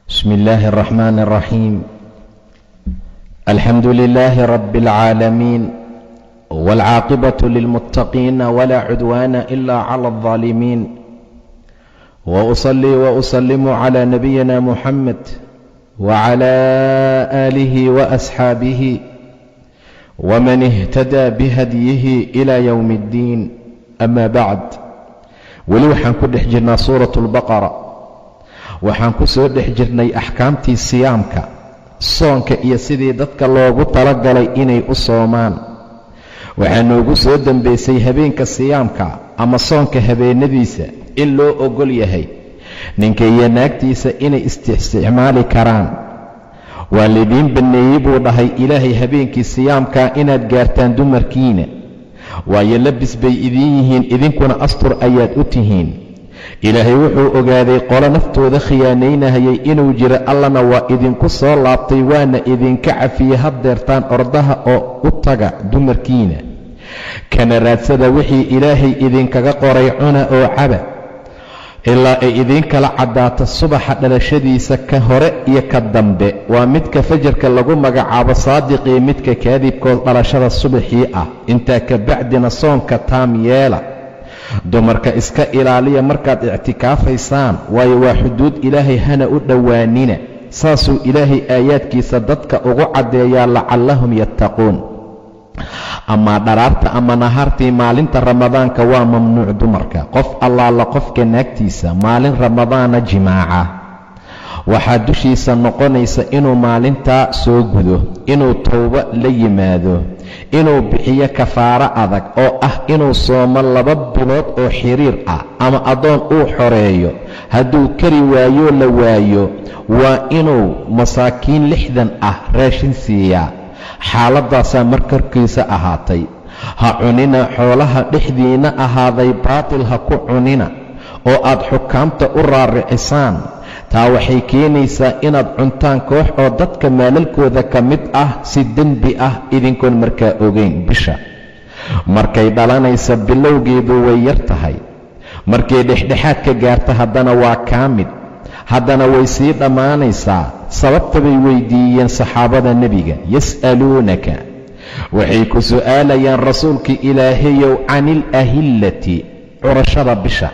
بسم الله الرحمن الرحيم. الحمد لله رب العالمين، والعاقبة للمتقين ولا عدوان إلا على الظالمين، وأصلي وأسلم على نبينا محمد وعلى آله وأصحابه ومن اهتدى بهديه إلى يوم الدين. أما بعد، weli waxaan ku dhex jirnaa suuratu albaqara. waxaan ku soo dhex jirnay axkaamtii siyaamka, soonka iyo sidii dadka loogu talagalay inay u soomaan. waxaa noogu soo dambaysay habeenka siyaamka ama soonka habeenadiisa in loo ogol yahay ninka iyo naagtiisa inay isticmaali karaan. waa lidiin banneeyey buu dhahay ilaahay habeenkii siyaamka inaad gaartaan dumarkiina, waayo labis bay idiin yihiin, idinkuna astur ayaad u tihiin. ilaahay wuxuu ogaaday qolo naftooda khiyaanaynahayay inuu jiro, allana waa idinku soo laabtay, waana idinka cafiyey. haddeertaan ordaha oo u taga dumarkiina, kana raadsada wixii ilaahay idinkaga qoray, cuna oo caba ilaa ay idinkala caddaato subaxa dhalashadiisa, ka hore iyo ka dambe. waa midka fajarka lagu magacaabo saadiqii, midka kaadibkood dhalashada subaxii ah. intaa ka bacdina soonka taam yeela. dumarka iska ilaaliya markaad ictikaafaysaan, waayo waa xuduud ilaahay, hana u dhowaanina. saasuu ilaahay aayaadkiisa dadka ugu caddeeyaa lacallahum yattaquun. amaa dharaarta ama nahaartii maalinta ramadaanka waa mamnuuc dumarka. qof allaala qofka naagtiisa maalin ramadaana jimaaca, waxaa dushiisa noqonaysa inuu maalintaa soo gudo, inuu towbo la yimaado, inuu bixiyo kafaaro adag oo ah inuu soomo 2 bilood oo xiriir ah, ama addoon uu xoreeyo. hadduu kari waayo la waayo, waa inuu masaakiin 60 ah raashin siiyaa. xaaladaasaa markarkiisa ahaatay. ha cunina xoolaha dhexdiinna ahaaday baatil, ha ku cunina oo aad xukaamta u raaricisaan. taa waxay keenaysaa inaad cuntaan koox oo dadka maalalkooda ka mid ah si dembi ah, idinkoon markaa ogeyn. bisha markay dhalanaysa bilowgeedu way yar tahay, markay dhexdhexaad ka gaarta haddana waa kaamid, haddana way sii dhammaanaysaa. sababta bay weydiiyeen saxaabada nebiga, yas'aluunaka, waxay ku su'aalayaan rasuulka ilaahayow, cani ilahillati, curashada bisha,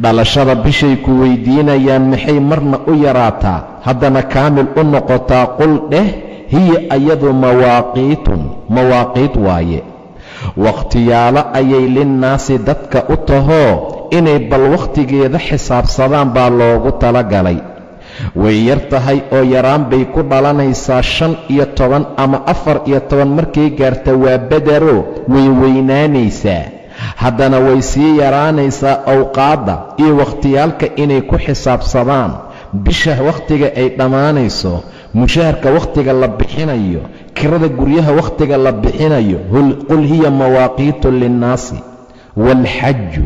dhalashada bishay ku weydiinayaan. maxay marna u yaraataa haddana kaamil u noqotaa? qul dheh, hiya ayadu mawaaqiit waaye, wakhtiyaalo ayay linnaasi dadka u tahoo inay bal wakhtigeeda xisaabsadaan baa loogu talagalay. way yar tahay oo yaraan bay ku dhalanaysaa. 15 ama 14 markay gaarta waa badaro, way weynaanaysaa. haddana way sii yaraanaysaa. awqaadda iyo wakhtiyaalka inay ku xisaabsadaan, bisha wakhtiga ay dhammaanayso, mushaharka wakhtiga la bixinayo, kirada guryaha wakhtiga la bixinayo. qul hiya mawaaqiitu linnaasi waalxaju,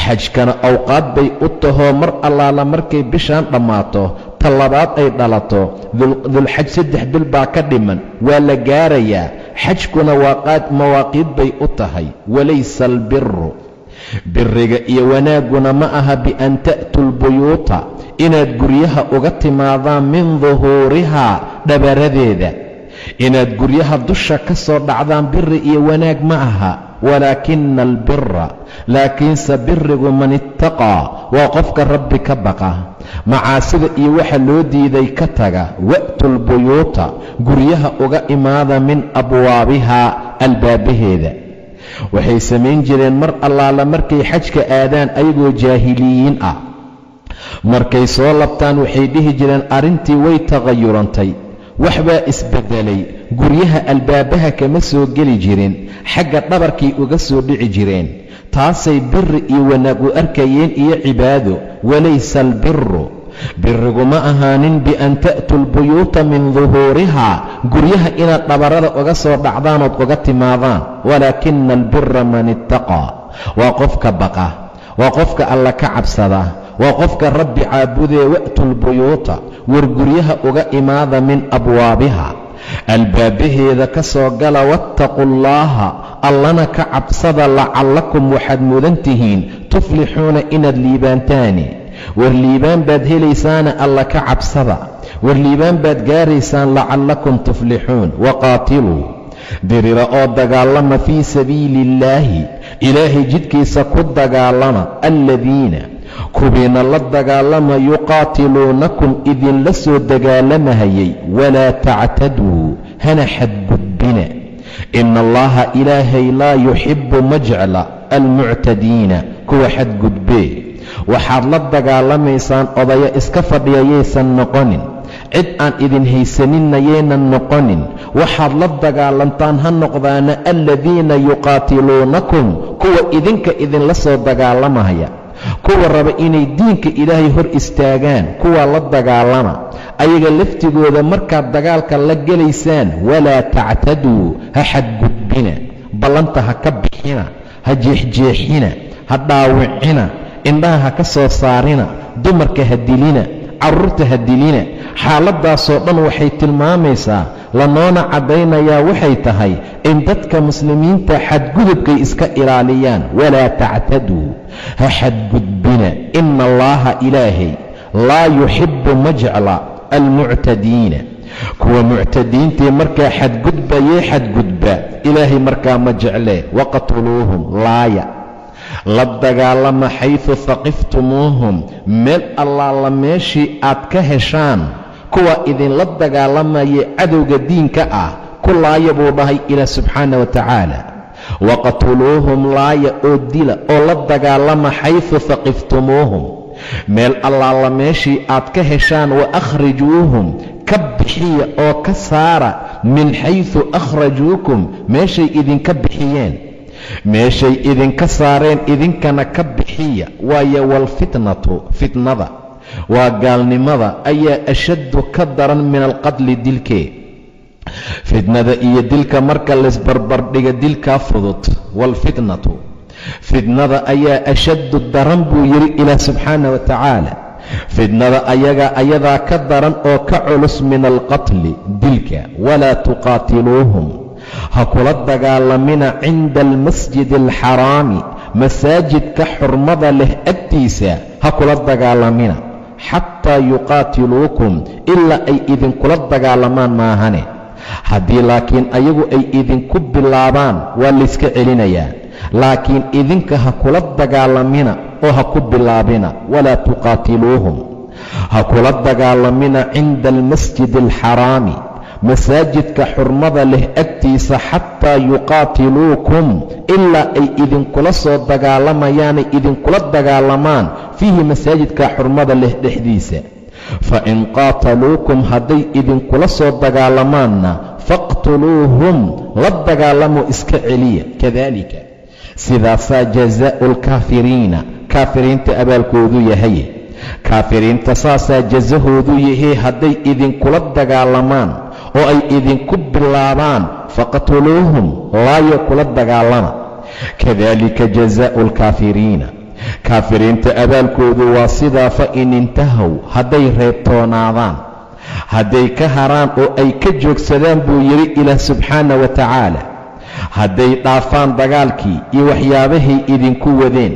xajkana awqaad bay u tahoo mar allaala markay bishaan dhammaato, ta labaad ay dhalato. dulxaj 3 bil baa ka dhiman, waa la gaarayaa. xajkuna mawaaqiid bay u tahay. walaysa albiru, biriga iyo wanaagguna ma aha bian ta'tuu lbuyuuta, inaad guryaha uga timaadaan min duhuurihaa, dhabaradeeda. inaad guryaha dusha ka soo dhacdaan biri iyo wanaag ma aha. walaakina albira, laakiinse birigu man ittaqaa, waa qofka rabbi ka baqa, macaasida iyo waxa loo diiday ka taga. wa'tu lbuyuuta, guryaha uga imaada min abwaabihaa, albaabaheeda. waxay samayn jireen mar allaala markay xajka aadaan ayagoo jaahiliyiin ah, markay soo labtaan waxay dhihi jireen arrintii way tagayurantay, waxbaa isbeddelay. guryaha albaabaha kama soo geli jirin, xagga dhabarkay uga soo dhici jireen. taasay biri iyo wanaag u arkayeen iyo cibaado. walaysa albiru, birigu ma ahaanin bian ta'tuu lbuyuuta min duhuurihaa, guryaha inaad dhabarada uga soo dhacdaanood uga timaadaan. walaakina albira man ittaqaa, waa qofka baqa, waa qofka alla ka cabsada, waa qofka rabbi caabudee. wa'tu lbuyuuta, war guryaha uga imaada min abwaabiha, albaabaheeda ka soo gala. wattaquu llaaha, allana ka cabsada, lacallakum waxaad mudan tihiin tuflixuuna inaad liibaantaani. war liibaan baad helaysaana alla ka cabsada, war liibaan baad gaaraysaan lacallakum tuflixuun. waqaatiluu dirira oo dagaalama fii sabiili illaahi, ilaahay jidkiisa ku dagaalama, alladiina kuwiina la dagaalama yuqaatiluunakum idinla soo dagaalamahayay, walaa tactaduu hana xadgudbina, ina allaha ilaahay laa yuxibu ma jecla almuctadiina kuwa xadgudbee. waxaad la dagaalamaysaan odayo iska fadhiya yaysan noqonin, cid aan idin haysaninna yaynan noqonin. waxaad la dagaalantaan ha noqdaana alladiina yuqaatiluunakum kuwa idinka idinla soo dagaalamaya, kuwa raba inay diinka ilaahay hor istaagaan, kuwa la dagaalama. ayaga laftigooda markaad dagaalka la gelaysaan, walaa tactaduu ha xadgudbina, ballanta ha ka bixina, ha jeexjeexina, ha dhaawicina, indhaha ha ka soo saarina, dumarka ha dilina, carruurta ha dilina. xaaladdaasoo dhan waxay tilmaamaysaa, lanoona caddaynayaa waxay tahay in dadka muslimiinta xadgudubkay iska ilaaliyaan. walaa tactaduu ha xadgudbina, ina allaha ilaahay laa yuxibu ma jecla almuctadiina kuwa muctadiintii markaa xadgudbayee xadgudba, ilaahay markaa ma jeclee. waqtuluuhum laaya, la dagaalama xaysu haqiftumuuhum, meel allaala meeshii aad ka heshaan kuwa idinla dagaalamayee cadowga diinka ah ku laaya buu dhahay ilaah subxaana wa tacaala. waqtuluuhum laaya oo dila oo la dagaalama xaysu haqiftumuuhum, meel allaala meeshii aad ka heshaan. wa akhrijuuhum ka bixiya oo ka saara min xaysu akhrajuukum meeshay idinka bixiyeen, meeshay idinka saareen idinkana ka bixiya. waayo walfitnatu fitnada waa gaalnimada ayaa ashaddu ka daran min alqatli dilkee. fitnada iyo dilka marka laysbarbardhiga dilkaa fudud. walfitnatu fitnada ayaa ashaddu daran buu yidhi ilaah subxaana wa tacaala. fitnada ayadaa ka daran oo ka culus min alqatli dilka. walaa tuqaatiluuhum ha kula dagaalamina cinda almasjidi alxaraami, masaajidka xurmada leh agtiisa ha kula dagaalamina, xataa yuqaatiluukum ilaa ay idinkula dagaalamaan maahane. haddii laakiin ayagu ay idinku bilaabaan waa layska celinayaa, laakiin idinka ha kula dagaalamina oo ha ku bilaabina. walaa tuqaatiluuhum ha kula dagaalamina cinda almasjidi alxaraami, masaajidka xurmada leh agtiisa, xataa yuqaatiluukum ilaa ay idinkula soo dagaalamayaanay idinkula dagaalamaan fiihi masaajidka xurmada leh dhexdiisa. fain qaataluukum hadday idinkula soo dagaalamaanna faqtuluuhum la dagaalamo iska celiya. kadaalika sidaasaa jazaa'u lkaafiriina kaafiriinta abaalkoodu yahay. kaafiriinta saasaa jazahoodu yahay, hadday idinkula dagaalamaan oo ay idinku bilaabaan faqtuluuhum laayo kula dagaalama. kadaalika jazaa'u lkaafiriina kaafiriinta abaalkoodu waa sidaa. fain intahow hadday reebtoonaadaan, hadday ka haraan oo ay ka joogsadaan buu yidhi ilaah subxaana wa tacaala, hadday dhaafaan dagaalkii iyo waxyaabahay idinku wadeen,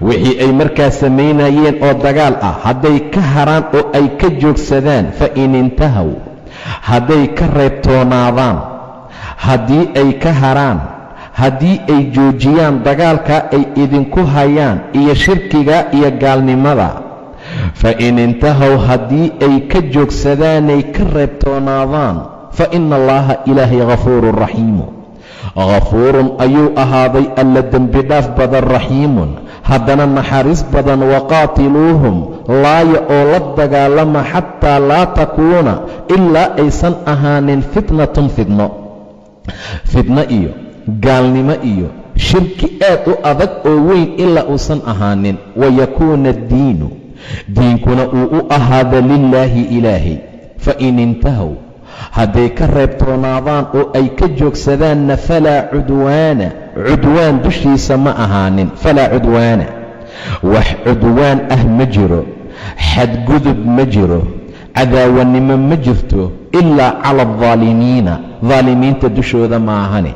wixii ay markaa samaynayeen oo dagaal ah, hadday ka haraan oo ay ka joogsadaan. fain intahow hadday ka reebtoonaadaan, haddii ay ka haraan, haddii ay joojiyaan dagaalka ay idinku hayaan iyo shirkiga iyo gaalnimada. fain intahow haddii ay ka joogsadaanay ka reebtoonaadaan, fa ina allaha ilaahay ghafuurun raxiimu, ghafuurun ayuu ahaaday alla dembi dhaaf badan, raxiimun haddana naxariis badan. waqaatiluuhum laaya oo la dagaalama xataa laa takuuna ilaa aysan ahaanin fitnatun fitno iyo gaalnimo iyo shirki aad u adag oo weyn ilaa uusan ahaanin. wayakuuna addiinu diinkuna uu u ahaada lilaahi ilaahay. fain intahow hadday ka reebtoonaadaan oo ay ka joogsadaanna falaa cudwaan dushiisa ma ahaanin. falaa cudwaana wax cudwaan ah ma jiro, xadgudub ma jiro, cadaawanimo ma jirto ilaa cala aldaalimiina daalimiinta dushooda ma ahane.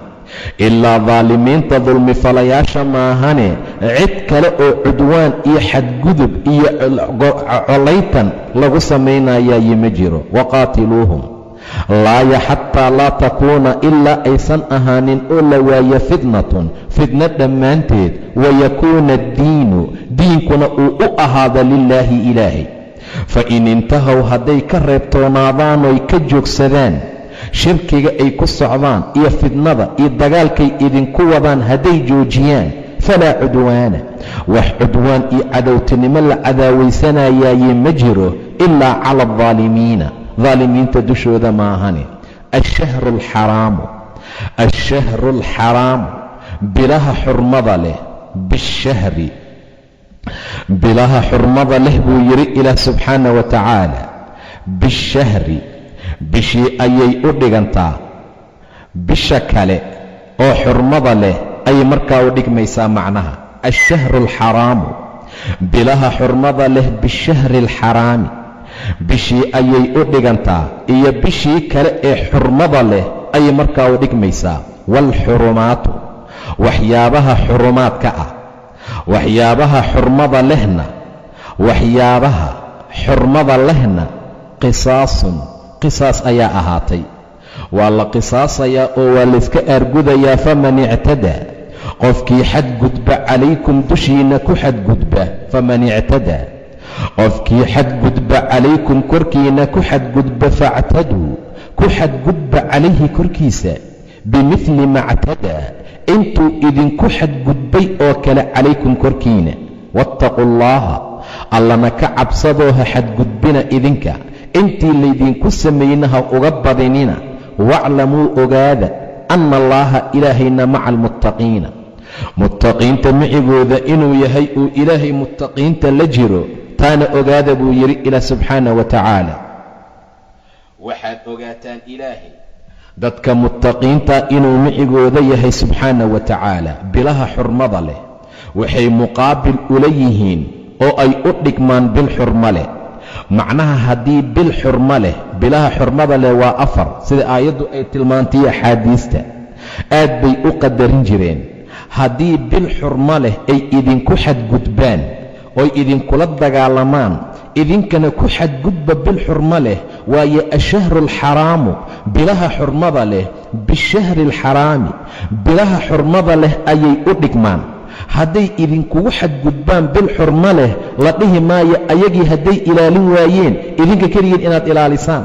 ilaa daalimiinta dulmifalayaasha maahane cid kale oo cudwaan iyo xadgudub iyo colaytan lagu samaynayayi ma jiro. waqaatiluuhum laaya xataa laa takuuna ilaa aysan ahaanin oo la waayo fitnatun fitno dhammaanteed, wayakuuna addiinu diinkuna uu u ahaado lilaahi ilaahay. fain intahow hadday ka reebtoonaadaan oy ka joogsadaan shirkiga ay ku socdaan iyo fitnada iyo dagaalkay idinku wadaan hadday joojiyaan, falaa cudwaana wax cudwaan iyo cadowtinimo la cadaawaysanayaaye ma jiro ilaa cala aldaalimiina daalimiinta dushooda maahane. ashahru alxaraamu bilaha xurmada leh bishahri bilaha xurmada leh buu yidhi ilaah subxaana wa tacaala. bishahri bishii ayay u dhigantaa, bisha kale oo xurmada leh ayay markaa u dhigmaysaa macnaha. ashahru alxaraamu bilaha xurmada leh bishahri alxaraami bishii ayay u dhigantaa iyo bishii kale ee xurmada leh ayay markaa u dhigmaysaa. waalxurumaatu waxyaabaha xurumaadka ah, waxyaabaha xurmada lehna qisaasun qisaas ayaa ahaatay. waa la qisaasayaa oo waa layska aargudayaa. faman ictadaa qofkii xadgudba calaykum dushiinna ku xadgudba, faman ictadaa qofkii xadgudba calaykum korkiinna ku xadgudba, factaduu ku xadgudba calayhi korkiisa bimidli ma ctadaa intuu idinku xadgudbay oo kale calaykum korkiina. waataquu llaaha allana ka cabsadoo ha xadgudbina idinka intii laydinku sameeyna ha uga badinina. waclamuu ogaada anna allaaha ilaahayna maca almuttaqiina muttaqiinta micigooda inuu yahay uu ilaahay muttaqiinta la jiro, taana ogaada buu yidhi ilaah subxaana wa tacaala. waxaad ogaataan ilaahay dadka muttaqiinta inuu micigooda yahay subxaana wa tacaala. bilaha xurmada leh waxay muqaabil ula yihiin oo ay u dhigmaan bil xurmo leh. macnaha haddii bil xurmo leh, bilaha xurmada leh waa 4 sida aayaddu ay tilmaantay axaadiista, aad bay u qadarin jireen. haddii bil xurmo leh ay idinku xadgudbaan oy idinkula dagaalamaan, idinkana ku xadgudba bil xurmo leh, waayo ashahru alxaraamu bilaha xurmada leh bishahri alxaraami bilaha xurmada leh ayay u dhigmaan. hadday idinkugu xadgudbaan bil xurmo leh la dhihi maayo ayagii hadday ilaalin waayeen idinka keligiin inaad ilaalisaan.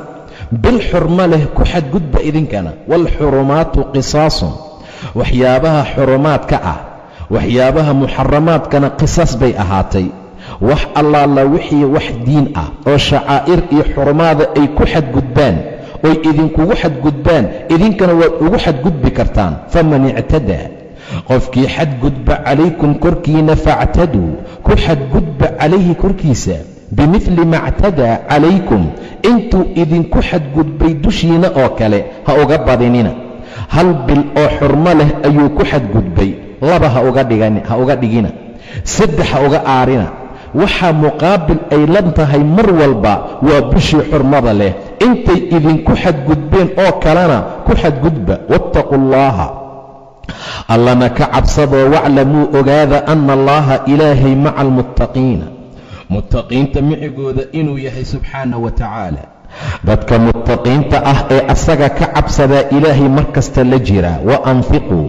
bil xurmo leh ku xadgudba idinkana. waalxurumaatu qisaasun waxyaabaha xurumaadka ah, waxyaabaha muxaramaadkana qisaas bay ahaatay. wax allaala wixii wax diin ah oo shacaa'ir iyo xurumaada ay ku xadgudbaan oy idinkugu xadgudbaan, idinkana waad ugu xadgudbi kartaan. faman ictadaa qofkii xadgudba calaykum korkiina factaduu ku xadgudba calayhi korkiisa bimidli ma ctadaa calaykum intuu idinku xadgudbay dushiina oo kale ha uga badinina. hal bil oo xurmo leh ayuu ku xadgudbay, 2 ha uga dhigina, 3 ha uga aarina. waxaa muqaabil ay lan tahay mar walba waa bishii xurmada leh. intay idinku xadgudbeen oo kalena ku xadgudba. waataquu llaaha allana ka cabsadoo waclamuu ogaada anna allaaha ilaahay maca almuttaqiina muttaqiinta micigooda inuu yahay subxaana wa tacaala. dadka muttaqiinta ah ee asaga ka cabsadaa ilaahay mar kasta la jira. wa anfiquu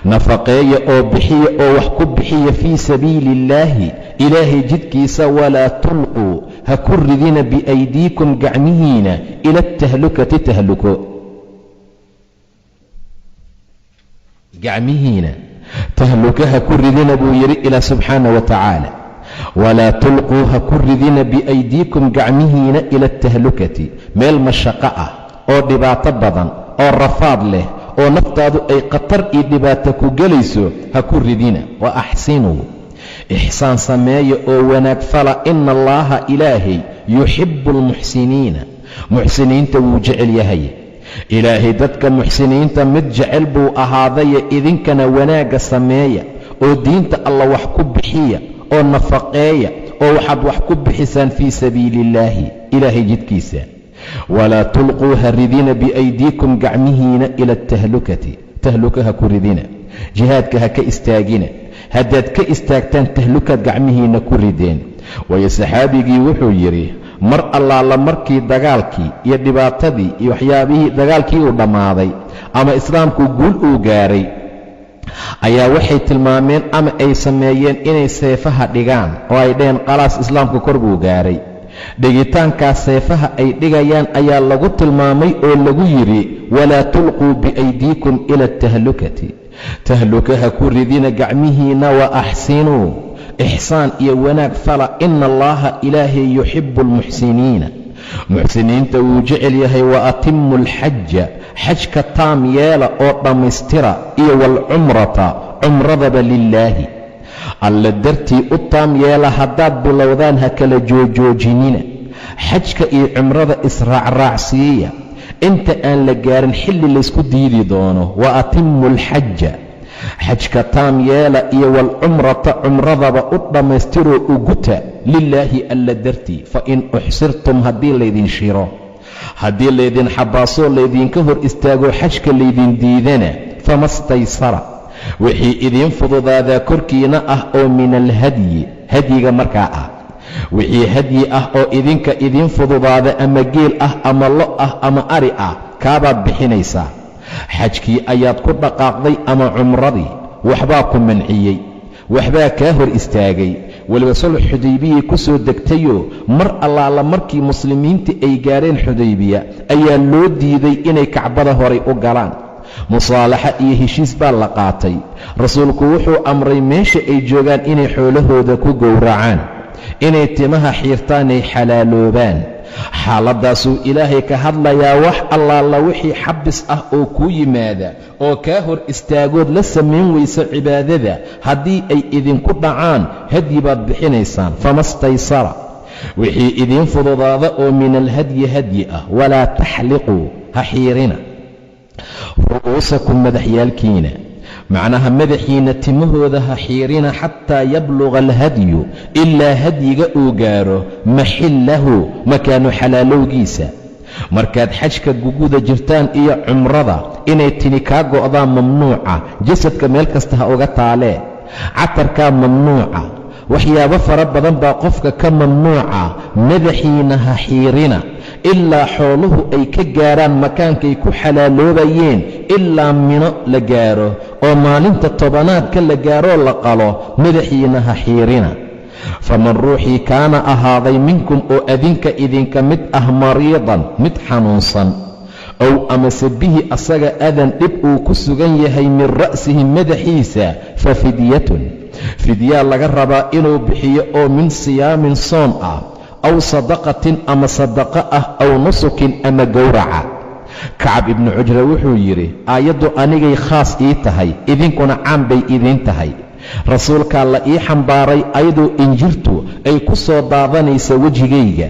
nafaqeeya oo bixiya oo wax ku bixiya fii sabiili illaahi ilaahay jidkiisa. walaa tulquu ha ku ridina biaydiikum gacmihiina ila atahlukati tahluka ha ku ridina buu yidhi ilaah subxaana wa tacaala. walaa tulquu ha ku ridina biaydiikum gacmihiina ila atahlukati meel mashaqo ah oo dhibaato badan oo rafaad leh oo naftaadu ay khatar iyo dhibaato ku gelayso ha ku ridina. wa axsinuu ixsaan sameeya oo wanaag fala. ina allaaha ilaahay yuxibbu almuxsiniina muxsiniinta wuu jecel yahay. ilaahay dadka muxsiniinta mid jecel buu ahaadaye idinkana wanaagga sameeya oo diinta alla wax ku bixiya oo nafaqeeya oo waxaad wax ku bixisaan fii sabiili illaahi ilaahay jidkiisa. walaa tulquu ha ridina biaydiikum gacmihiina ila atahlukati tahluka ha ku ridina, jihaadka ha ka istaagina. haddaad ka istaagtaan tahlukaad gacmihiinna ku rideen. waayo saxaabigii wuxuu yidhi mar allaala markii dagaalkii iyo dhibaatadii iyo waxyaabihii dagaalkii uu dhammaaday ama islaamku guul uu gaaray ayaa waxay tilmaameen ama ay sameeyeen inay seefaha dhigaan oo ay dhaheen khalaas islaamku kor buu gaaray. dhigitaankaas seefaha ay dhigayaan ayaa lagu tilmaamay oo lagu yidhi walaa tulquu biaydiikum ila atahlukati, tahlukaha ku ridina gacmihiinna wa axsinuu, ixsaan iyo wanaag fala, ina allaha ilaahay yuxibu almuxsiniina, muxsiniinta wuu jecel yahay. wa atimu alxaja, xajka taam yeela oo dhammaystira, iyo waalcumrata, cumradaba lilaahi alla dartii u taam yeela. haddaad bilowdaan ha kala joojoojinina, xajka iyo cumrada israacraacsiiya inta aan la gaarin xilli laysku diidi doono. wa atimu alxaja, xajka taam yeela, iyo waalcumrata, cumradaba u dhammaystiroo u guta lilaahi alla dartii. fa in uxsirtum, haddii laydin shiro, haddii laydin xabaasoo laydinka hor istaago xajka laydin diidana, fama staysara, wixii idiin fududaadaa korkiina ah oo min alhadyi, hadyiga markaa ah, wixii hadyi ah oo idinka idiin fududaada ama geel ah ama lo ah ama ari ah, kaabaad bixinaysaa. xajkii ayaad ku dhaqaaqday ama cumradii, waxbaa ku manciyey, waxbaa kaa hor istaagay. weliba sulx xudaybiyay ku soo degtayoo mar allaala markii muslimiinta ay gaareen xudaybiya ayaa loo diiday inay kacbada horay u galaan. musaalaxa iyo heshiis baa la qaatay. rasuulku wuxuu amray meesha ay joogaan inay xoolahooda ku gowracaan, inay timaha xiirtaanay xalaaloobaan. xaaladdaasuu ilaahay ka hadlayaa wax allaala wixii xabis ah oo kuu yimaada oo kaa hor istaagood la samayn weysa cibaadada, haddii ay idinku dhacaan hadyi baad bixinaysaan. fama staysara, wixii idiin fududaada oo min alhadyi hadyi ah. walaa taxliquu, ha xiirina ru'uusakum, madaxyaalkiina, macnaha madaxiina timahooda ha xiirina, xataa yabluga alhadyu, ilaa hadyiga uu gaaro maxillahu, makaanu xalaalowgiisa. markaad xajka guguda jirtaan iyo cumrada, inay tini kaa go'daan mamnuuca. jasadka meel kasta ha uga taalee, catarkaa mamnuuca, waxyaabo fara badan baa qofka ka mamnuuca. madaxiina ha xiirina ilaa xooluhu ay ka gaaraan makaankay ku xalaaloobayeen, ilaa mino la gaaro oo maalinta tobanaadka la gaaroo la qalo. madaxiina ha xiirina. faman ruuxii kaana ahaaday minkum oo adinka idinka mid ah mariidan, mid xanuunsan, ow amase bihi asaga adan dhib uu ku sugan yahay min ra'sihi madaxiisa, fa fidyatun, fidyaa laga rabaa inuu bixiyo oo min siyaamin soon ah, aw sadaqatin ama sadaqo ah, aw nusukin ama gowraca. kacab ibnu cujra wuxuu yidhi aayaddu anigay khaas ii tahay, idinkuna caan bay idiin tahay. rasuulkaa la ii xambaaray ayadoo injirtu ay ku soo daadanaysa wejigayga.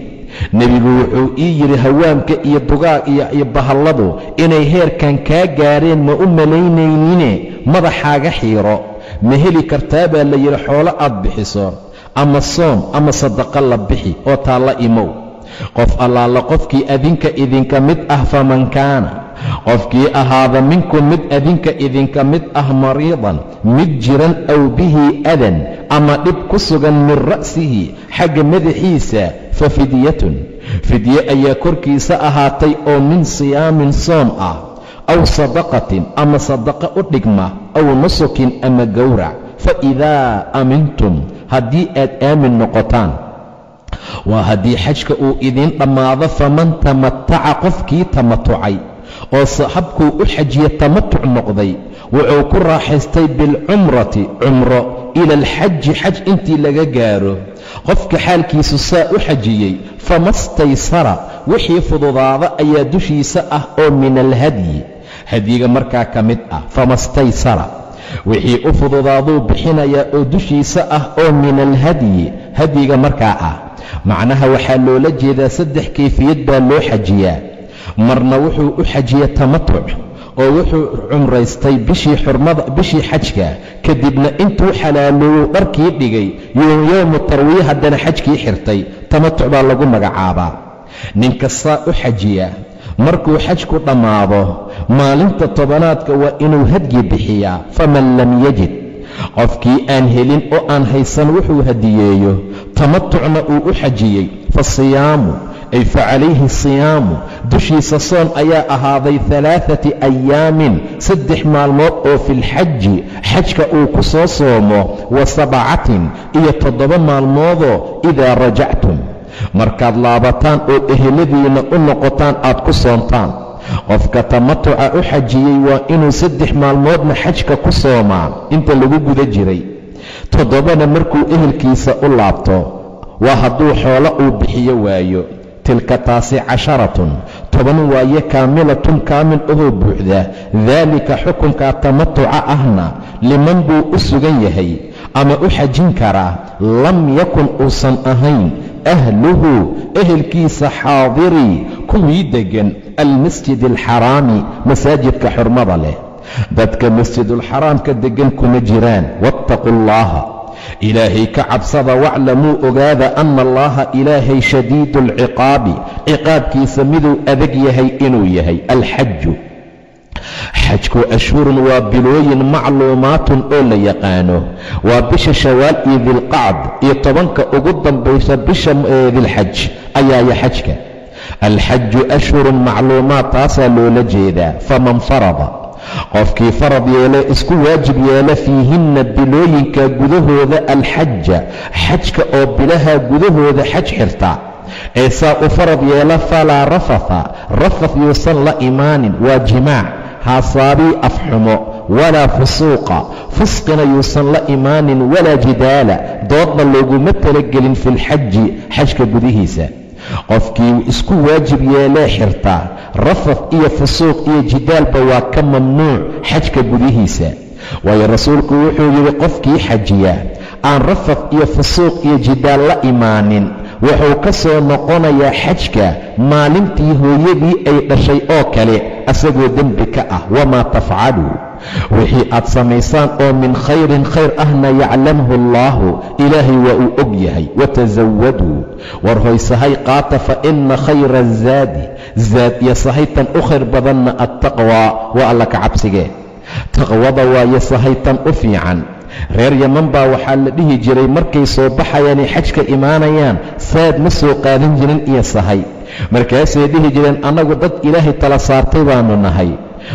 nebigu wuxuu ii yidhi hawaamka iyo dugaag iyo bahalladu inay heerkan kaa gaareen ma u malaynayniine madaxaaga xiiro. ma heli kartaa baa la yidhi xoolo aad bixiso, ama soom ama sadaqo la bixi oo taalla imow. qof allaala qofkii adinka idinka mid ah, faman kaana, qofkii ahaada minkum mid adinka idinka mid ah mariidan, mid jiran, aw bihi adan, ama dhib ku sugan min ra'sihi, xagga madaxiisa, fa fidyatun, fidye ayaa korkiisa ahaatay oo min siyaamin soom ah, aw sadaqatin ama sadaqo u dhigma, aw nusukin ama gowrac. fa idaa amintum, haddii aad aamin noqotaan, waa haddii xajka uu idiin dhammaado, faman tamataca, qofkii tamatucay oo saxabkuu u xajiye tamatuc noqday, wuxuu ku raaxaystay bilcumrati, cumro, ila alxaji, xaj intii laga gaaro. qofka xaalkiisu saa u xajiyey, fama staysara, wixii fududaada ayaa dushiisa ah oo min alhadyi, hadyiga markaa ka mid ah. fama staysara, wixii u fududaaduu bixinayaa oo dushiisa ah oo min alhadyi, hadyiga markaa ah. macnaha waxaa loola jeedaa 3 kayfiyad baa loo xajiyaa. marna wuxuu u xajiya tamatuc oo wuxuu cumraystay bishii xajka, kadibna intuu xalaaloobow dharkii dhigay yowmu tarwiya, haddana xajkii xirtay. tamatuc baa lagu magacaabaa. ninka saa u xajiya markuu xajku dhammaado maalinta tobanaadka waa inuu hadyi bixiyaa. faman lam yajid, qofkii aan helin oo aan haysan wuxuu hadiyeeyo, tamatucna uu u xajiyey, fasiyaamu ay facalayhi siyaamu, dushiisa soon ayaa ahaaday 3 ayaamin 3 maalmood oo filxaji xajka uu ku soo soomo, wa 7 iyo 7 maalmoodoo idaa rajactum markaad laabataan ood eheladiinna u noqotaan aad ku soontaan. qofka tamatuca u xajiyey waa inuu 3 maalmoodna xajka ku soomaa inta lagu guda jiray, 7na markuu ehelkiisa u laabto. waa hadduu xoolo uu bixiyo waayo. tilka taasi 10 waaye kaamilatun kaamil ahoo buuxda. daalika xukunkaa tamatuca ahna liman buu u sugan yahay ama u xajin karaa lam yakun uusan ahayn ahluhu ehelkiisa xaadirii kuwii deggan almasjid alxaraami masaajidka xurmada leh. dadka masjidulxaraamka deggan kuma jiraan. wattaquu llaaha, ilaahay ka cabsada, waclamuu ogaada ana allaha ilaahay shadiidu alciqaabi, ciqaabkiisa miduu adag yahay inuu yahay. alxaju, xajku ashhurun waa bilooyin macluumaatun oo la yaqaano. waa bisha shawaal iyo dilqacd iyo 10ka ugu dambaysa bisha dilxaj ayaaya xajka. alxaju ashhurun macluumaat, taasaa loola jeedaa. faman farada, qofkii farad yeele isku waajib yeela fiihinna bilooyinka gudahooda alxaja, xajka oo bilaha gudahooda xaj xirta ee saa u farad yeela, falaa rafatha, rafath yuusan la imaanin, waa jimaac, haasaabii afxumo, walaa fusuuqa, fusqina yuusan la imaanin, walaa jidaala, doodna looguma talagelin filxaji xajka gudihiisa. qofkii isku waajib yeelee xirta rafath iyo fusuuq iyo jidaalba waa ka mamnuuc xajka gudihiisa. waayo rasuulku wuxuu yidhi qofkii xajiya aan rafath iyo fusuuq iyo jidaal la imaanin wuxuu ka soo noqonayaa xajka maalintii hooyadii ay dhashay oo kale asagoo dembi ka ah. wamaa tafcaluu, wixii aad samaysaan oo min khayrin khayr ahna yaclamhu allaahu, ilaahay waa uu og yahay. watasawaduu, war hoy sahay qaata, fa ina khayra azaadi, zaad iyo sahaytan u khayr badanna attaqwaa, waa alla ka cabsigee. taqwada waayo sahaytan u fiican. reer yaman baa waxaa la dhihi jiray markay soo baxayaanay xajka imaanayaan saad ma soo qaadan jirin iyo sahay. markaasay dhihi jireen annagu dad ilaahay tala saartay baanu nahay.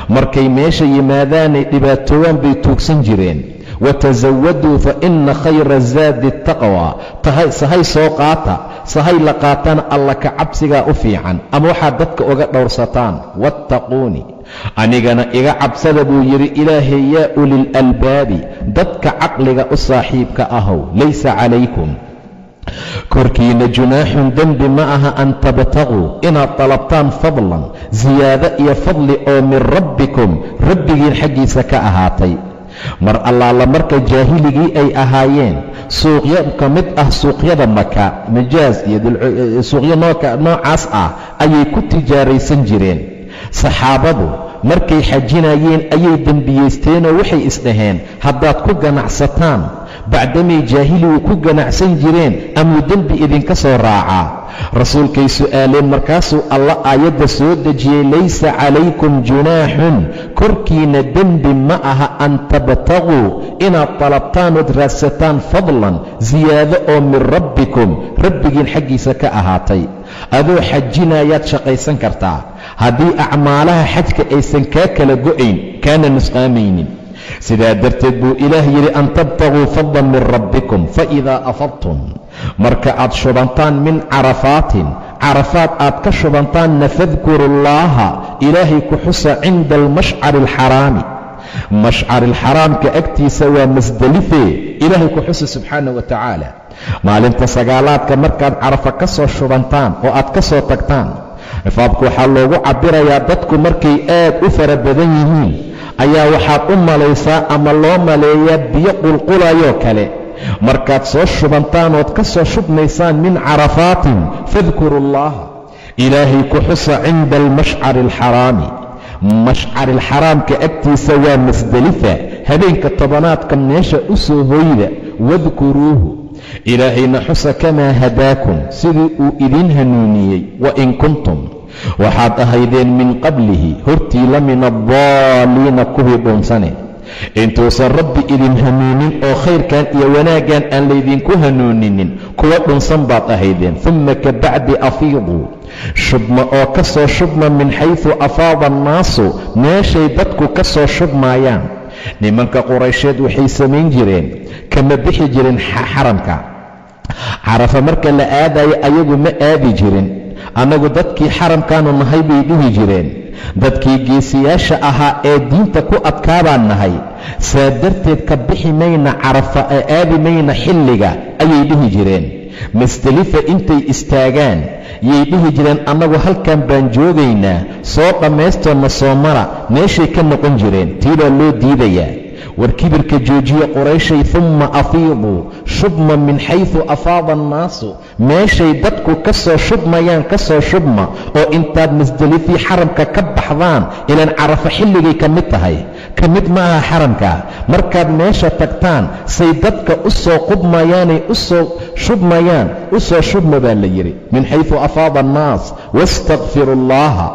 markay meesha yimaadaanay dhibaatoowaan bay tuugsan jireen. watasawaduu fa ina khayra zaadi taqwa, sahay soo qaata, sahay la qaatana alla ka cabsigaa u fiican, ama waxaad dadka uga dhowrsataan. wattaquuni, anigana iga cabsada buu yidhi ilaahay, yaa ulil albaabi, dadka caqliga u saaxiibka ahow. laysa calaykum, korkiina junaaxun dembi ma aha an tabtaguu, inaad dalabtaan fadlan, ziyaado iyo fadli oo min rabbikum, rabbigiin xaggiisa ka ahaatay. mar allaala marka jaahiligii ay ahaayeen suuqyo ka mid ah suuqyada maka, majaaz iyo suuqyo noocaas ah ayay ku tijaaraysan jireen. saxaabadu markay xajinayeen ayay dembiyeysteenoo waxay isdhaheen haddaad ku ganacsataan bacdamay jaahiligu ku ganacsan jireen amuu dembi idinka soo raacaa. rasuulkay su'aaleen, markaasuu alla aayadda soo dejiyey, laysa calaykum junaaxun, korkiina dembi ma aha an tabtaguu, inaad dalabtaanood raadsataan fadlan, ziyaado oo min rabbikum, rabbigiin xaggiisa ka ahaatay. adoo xajinayaad shaqaysan kartaa haddii acmaalaha xajka aysan kaa kala go'ayn, kaana nusqaamaynin. sidaa darteed buu ilaah yidhi an tabtaguu fadlan min rabbikum, faidaa afadtum, marka aad shubantaan min carafaatin, carafaad aad ka shubantaanna, fadkuru llaaha, ilaahay ku xusa cinda almashcari alxaraami, mashcari alxaraamka agtiisa waa masdelife, ilaahay ku xusa subxaana wa tacaala. maalinta sagaalaadka markaad carafa ka soo shubantaan oo aad ka soo tagtaan, cifaabku waxaa loogu cabirayaa dadku markay aad u fara badan yihiin ayaa waxaad u malaysaa ama loo maleeyaa biyo qulqulayoo kale. markaad soo shubantaan ood ka soo shubmaysaan min carafaatin, fadkuru llaaha, ilaahay ku xusa cinda almashcari alxaraami, mashcari alxaraamka agtiisa waa masdelifa, habeenka tobanaadka meesha u soo hoyda. wadkuruuhu, ilaahayna xusa kamaa hadaakum, sidii uu idin hanuuniyey. wain kuntum, waxaad ahaydeen min qablihi hortii la min addaaliina kuwii dhunsane intuusan rabbi idin hanuunin oo khayrkan iyo wanaaggan aan laydinku hanuuninin kuwa dhunsan baad ahaydeen. uma ka bacdi afiiduu shubma oo ka soo shubma min xaysu afaada annaasu meeshay dadku ka soo shubmaayaan. nimanka quraysheed waxay samayn jireen kama bixi jirin xaramka carafa marka la aadayo ayagu ma aadi jirin. annagu dadkii xaramkaanu nahay bay dhihi jireen. dadkii geesiyaasha ahaa ee diinta ku adkaabaan nahay, saa darteed ka bixi mayna carafa ee aadi mayna xilliga ayay dhihi jireen. musdelifa intay istaagaan yay dhihi jireen annagu halkan baan joogaynaa, soo dhammaystoonna soo mara. meeshay ka noqon jireen. tii baa loo diidayaa. war kibirka joojiya qurayshay. uma afiiduu shubma min xaysu afaada annaasu meeshay dadku ka soo shubmayaan ka soo shubma oo intaad musdelifii xaramka ka baxdaan. ilaan carafa xilligay ka mid tahay, ka mid ma aha xaramka. markaad meesha tagtaan say dadka u soo qubmayaanay u soo shubmayaan u soo shubma baa la yidhi. min xaysu afaada annaas wastakfiru allaha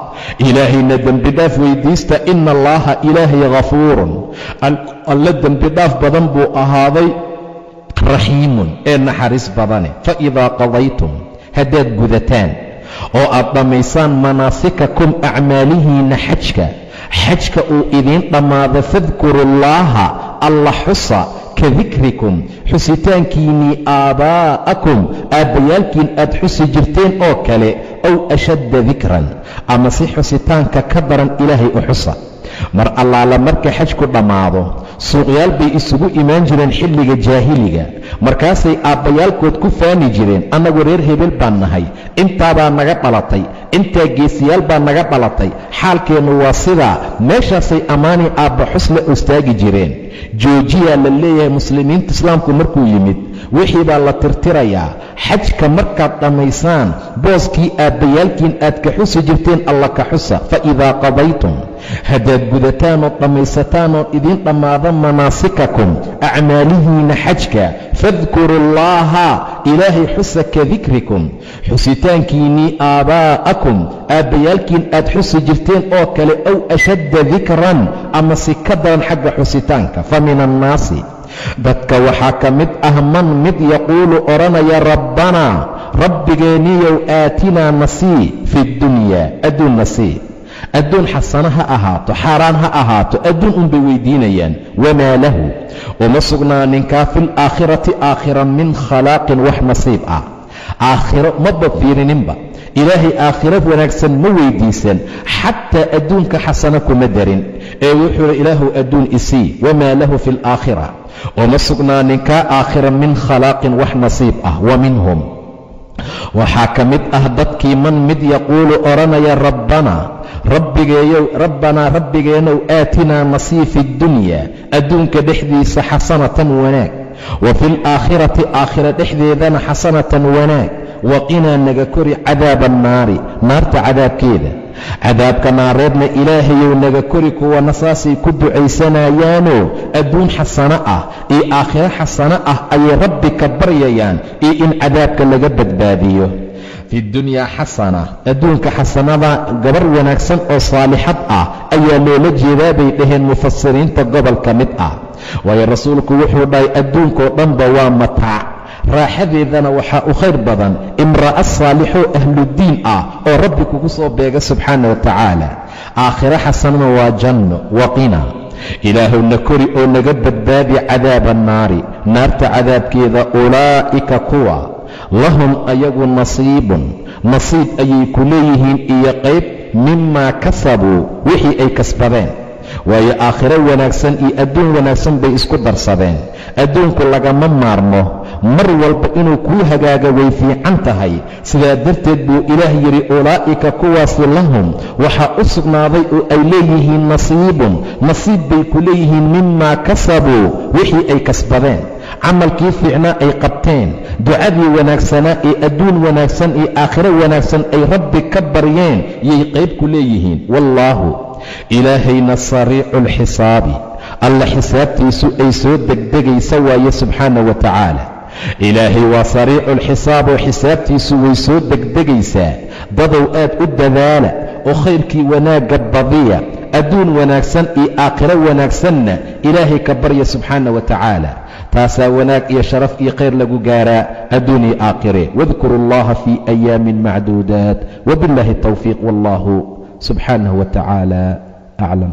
ilaahayna dembi dhaaf weydiista. ina allaha ilaahay ghafuurun alla dembi dhaaf badan buu ahaaday, raxiimun ee naxariis badane. faidaa qadaytum haddaad gudataan oo aad dhammaysaan manaasikakum acmaalihiinna xajka uu idiin dhammaado fadkuru llaaha alla xusa ka dikrikum xusitaankiinnii aabaa'akum aabbayaalkiin aad xusi jirteen oo kale, ow ashadda dikran ama si xusitaanka ka daran ilaahay u xusa. mar allaala marka xajku dhammaado suuqyaal bay isugu imaan jireen xilliga jaahiliga. markaasay aabbayaalkood ku faani jireen annagu reer hebel baan nahay, intaabaa naga dhalatay, intaa geesiyaal baa naga dhalatay, xaalkeennu waa sidaa. meeshaasay ammaanii aabba xus la istaagi jireen. joojiyaa la leeyahay muslimiinta islaamku markuu yimid wixii baa la tirtirayaa. xajka markaad dhammaysaan booskii aabbayaalkiin aad ka xusi jirteen alla ka xusa. faidaa qadaytum haddaad gudataan ood dhammaysataan ood idiin dhammaado manaasikakum acmaalihiinna xajka fadkuru llaaha ilaahay xusa ka dikrikum xusitaankiinnii aabaa'akum aabbayaalkiin aad xusi jirteen oo kale, ow ashadda dikran ama si ka daran xagga xusitaanka. fa min annaasi dadka waxaa ka mid ah man mid yaquulu odhanaya rabbanaa rabbigeenniyow aatinaa nasii fi ddunyaa adduun nasii. adduun xasano ha ahaato xaaraan ha ahaato adduun unbay weydiinayaan. wamaa lahu uma sugnaaninkaa fi laakhirati aakhira min khalaaqin wax nasiib ah. aakhiro maba fiirininba, ilaahay aakhiro wanaagsan ma weydiisan, xataa adduunka xasano kuma darin ee wuxuu hi ilaahu adduun isii. wamaa lahu fi laakhira uma sugnaaninkaa aakhira min khalaaqin wax nasiib ah. wa minhum waxaa ka mid ah dadkii man mid yaquulu odhanaya rabbanaa rabbigeenow aatinaa nasii fi ddunyaa adduunka dhexdiisa xasanatan wanaag, wa fi laakhirati aakhira dhexdeedana xasanatan wanaag, waqinaa naga kori cadaaba annaari naarta cadaabkeeda. cadaabka naareedna ilaahayow naga kori. kuwana saasay ku ducaysanayaanoo adduun xasano ah iyo aakhiro xasano ah ayay rabbi ka baryayaan iyo in cadaabka laga badbaadiyo. fi dunyaa xasana adduunka xasanada gabar wanaagsan oo saalixad ah ayaa loola jeedaa bay dhaheen mufasiriinta gobol ka mid ah. waayo rasuulku wuxuu dhahay adduunkoo dhanba waa mataac, raaxadeedana waxaa u khayr badan imra'a saalixoo ahluddiin ah oo rabbi kugu soo beega subxaana wa tacaala. aakhiro xasanana waa janno. waqina ilaahowna kori oo naga badbaadi cadaaba annaari naarta cadaabkeeda. ulaa'ika kuwa lahum ayagu nasiibun nasiib ayay ku leeyihiin iyo qayb mimaa kasabuu wixii ay kasbadeen. waayo aakhiro wanaagsan iyo adduun wanaagsan bay isku darsadeen. adduunku lagama maarmo, mar walba inuu kuu hagaaga way fiican tahay. sidaa darteed buu ilaah yidhi ulaa'ika kuwaasi lahum waxaa u sugnaaday oo ay leeyihiin nasiibun nasiib bay ku leeyihiin mimaa kasabuu wixii ay kasbadeen. camalkii fiicnaa ay qabteen, ducadii wanaagsanaa ee adduun wanaagsan iyo aakhiro wanaagsan ay rabbi ka baryeen yay qayb ku leeyihiin. wallaahu ilaahayna sariicu lxisaabi alla xisaabtiisu ay soo degdegaysa waaye subxaana wa tacaala. ilaahay waa sariicu alxisaab oo xisaabtiisu way soo degdegaysaa. dadow aad u dadaala oo khayrkii wanaagga badiya, adduun wanaagsan iyo aakhiro wanaagsanna ilaahay ka barya subxaana wa tacaala. taasaa wanaag iyo sharaf iyo khayr lagu gaaraa adduun iyo aakhire. wadkuru allaha fii ayaamin macduudaat. wabiاllahi الtawfiiq, wallahu subxaanahu wa tacaala aclam.